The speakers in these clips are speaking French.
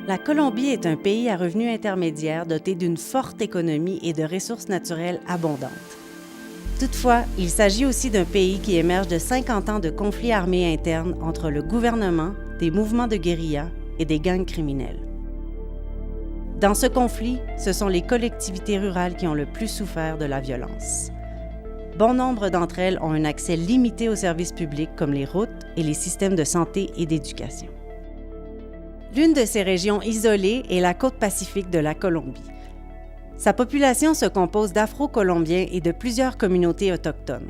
La Colombie est un pays à revenus intermédiaires doté d'une forte économie et de ressources naturelles abondantes. Toutefois, il s'agit aussi d'un pays qui émerge de 50 ans de conflits armés internes entre le gouvernement, des mouvements de guérilla et des gangs criminels. Dans ce conflit, ce sont les collectivités rurales qui ont le plus souffert de la violence. Bon nombre d'entre elles ont un accès limité aux services publics comme les routes et les systèmes de santé et d'éducation. L'une de ces régions isolées est la côte pacifique de la Colombie. Sa population se compose d'Afro-Colombiens et de plusieurs communautés autochtones.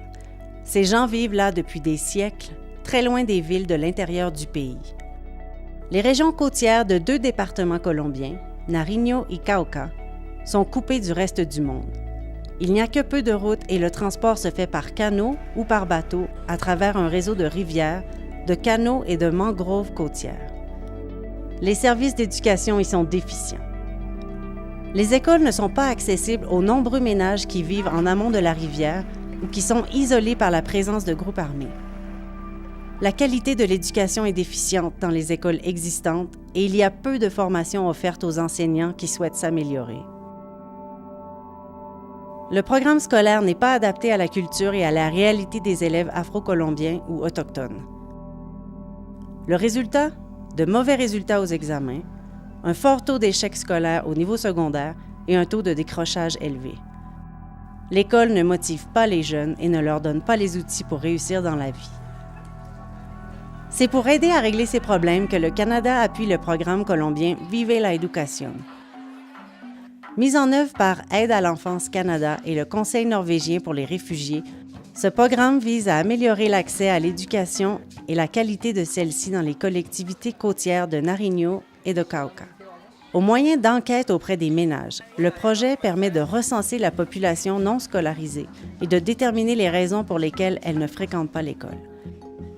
Ces gens vivent là depuis des siècles, très loin des villes de l'intérieur du pays. Les régions côtières de 2 départements colombiens, Nariño et Cauca, sont coupées du reste du monde. Il n'y a que peu de routes et le transport se fait par canot ou par bateau à travers un réseau de rivières, de canaux et de mangroves côtières. Les services d'éducation y sont déficients. Les écoles ne sont pas accessibles aux nombreux ménages qui vivent en amont de la rivière ou qui sont isolés par la présence de groupes armés. La qualité de l'éducation est déficiente dans les écoles existantes et il y a peu de formations offertes aux enseignants qui souhaitent s'améliorer. Le programme scolaire n'est pas adapté à la culture et à la réalité des élèves afro-colombiens ou autochtones. Le résultat? De mauvais résultats aux examens, un fort taux d'échec scolaire au niveau secondaire et un taux de décrochage élevé. L'école ne motive pas les jeunes et ne leur donne pas les outils pour réussir dans la vie. C'est pour aider à régler ces problèmes que le Canada appuie le programme colombien Vive la Educación. Mis en œuvre par Aide à l'enfance Canada et le Conseil norvégien pour les réfugiés, ce programme vise à améliorer l'accès à l'éducation et la qualité de celle-ci dans les collectivités côtières de Nariño et de Cauca. Au moyen d'enquêtes auprès des ménages, le projet permet de recenser la population non scolarisée et de déterminer les raisons pour lesquelles elle ne fréquente pas l'école.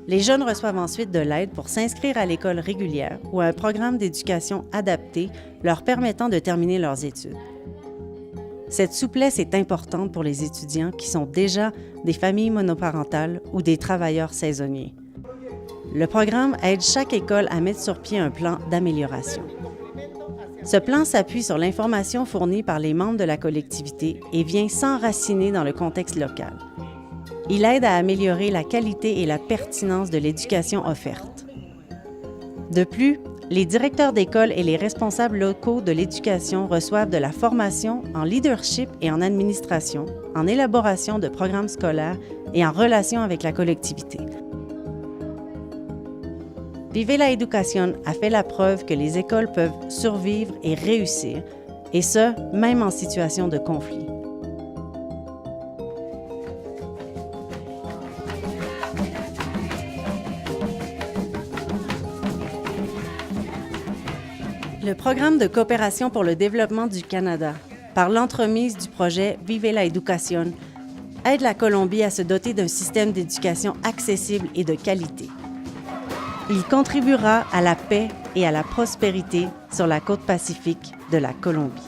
Les jeunes reçoivent ensuite de l'aide pour s'inscrire à l'école régulière ou à un programme d'éducation adapté leur permettant de terminer leurs études. Cette souplesse est importante pour les étudiants qui sont déjà des familles monoparentales ou des travailleurs saisonniers. Le programme aide chaque école à mettre sur pied un plan d'amélioration. Ce plan s'appuie sur l'information fournie par les membres de la collectivité et vient s'enraciner dans le contexte local. Il aide à améliorer la qualité et la pertinence de l'éducation offerte. De plus, les directeurs d'école et les responsables locaux de l'éducation reçoivent de la formation en leadership et en administration, en élaboration de programmes scolaires et en relation avec la collectivité. Vive la Educación a fait la preuve que les écoles peuvent survivre et réussir, et ce, même en situation de conflit. Le programme de coopération pour le développement du Canada, par l'entremise du projet Vive la Educación, aide la Colombie à se doter d'un système d'éducation accessible et de qualité. Il contribuera à la paix et à la prospérité sur la côte pacifique de la Colombie.